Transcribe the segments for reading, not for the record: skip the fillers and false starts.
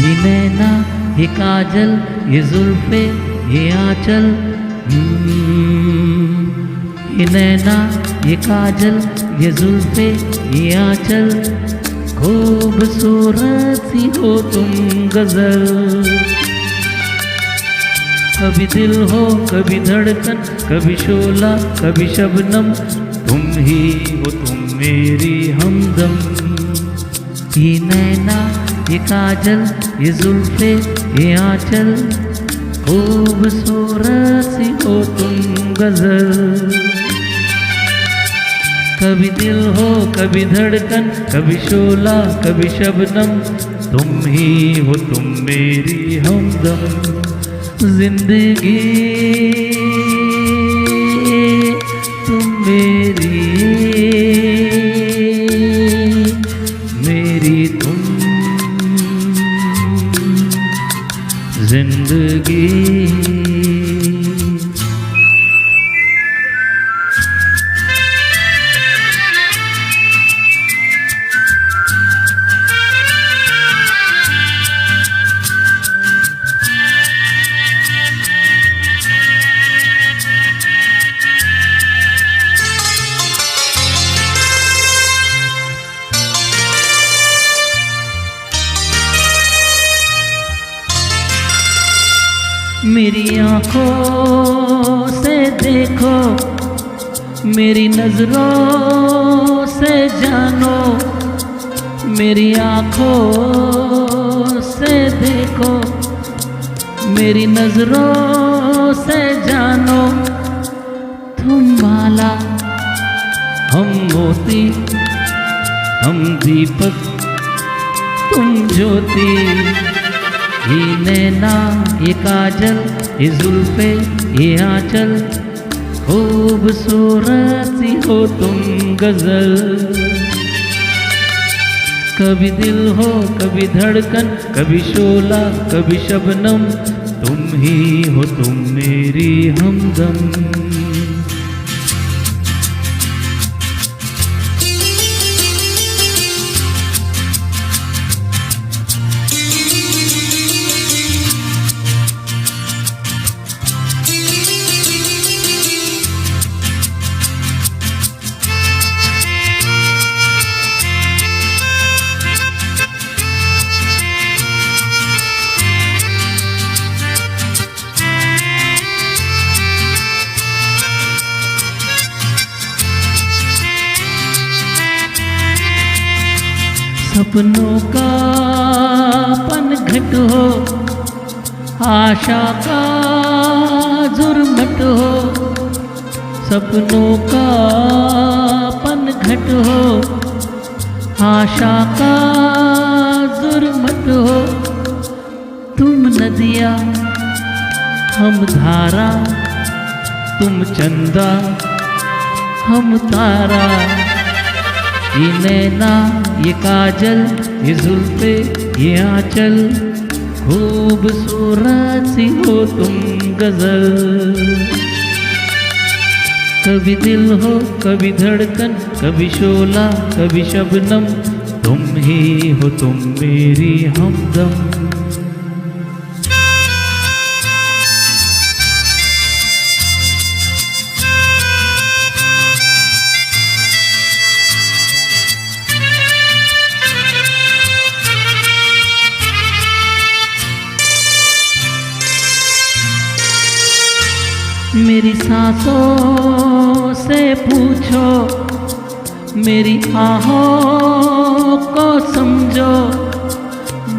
ये नैना ये काजल ये जुल्फे ये आंचल, ये नैना ये काजल ये जुल्फे ये आंचल, खूबसूरत सी हो तुम गजल। कभी दिल हो कभी धड़कन, कभी शोला कभी शबनम, तुम ही हो तुम मेरी हमदम। ये नैना ये काजल ये जुल्फे ये आंचल, खूबसूरत सी हो तुम गजल। कभी दिल हो कभी धड़कन, कभी शोला कभी शबनम, तुम ही हो तुम मेरी हमदम। जिंदगी तुम मेरी, मेरी तुम जिंदगी। मेरी आँखों से देखो, मेरी नजरों से जानो, मेरी आँखों से देखो, मेरी नजरों से जानो। तुम माला हम मोती, हम दीपक तुम ज्योति। ये नैना ये काजल ये जुल्फे ये आंचल, खूबसूरत सी हो तुम गजल। कभी दिल हो कभी धड़कन, कभी शोला कभी शबनम, तुम ही हो तुम मेरी हमदम। सपनों का पनघट हो, आशा का जुर्मट हो। सपनों का पनघट हो, आशा का जुर्मट हो। तुम नदिया हम धारा, तुम चंदा हम तारा। ये नैना ये काजल ये जुल्फे ये आंचल, खूबसूरत सी हो तुम गजल। कभी दिल हो कभी धड़कन, कभी शोला कभी शबनम, तुम ही हो तुम मेरी हमदम। मेरी सांसों से पूछो, मेरी आहों को समझो।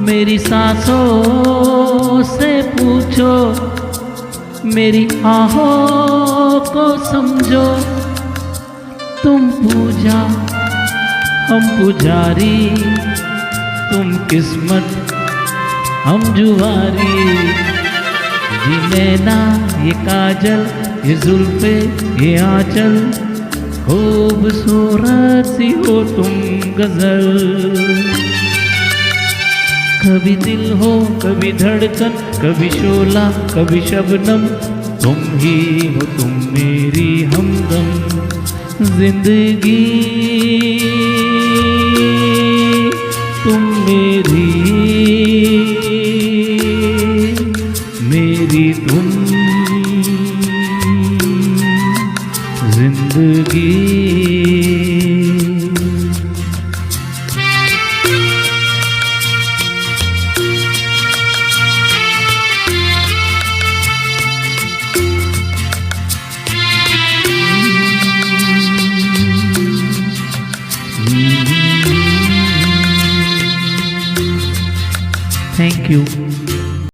मेरी सांसों से पूछो, मेरी आहों को समझो। तुम पूजा हम पुजारी, तुम किस्मत हम जुआरी। ये नैना ये काजल ये जुल्फे ये आंचल, खूबसूरत सी हो तुम गजल। कभी दिल हो कभी धड़कन, कभी शोला कभी शबनम, तुम ही हो तुम मेरी हमदम। जिंदगी तुम मेरी थैंक यू।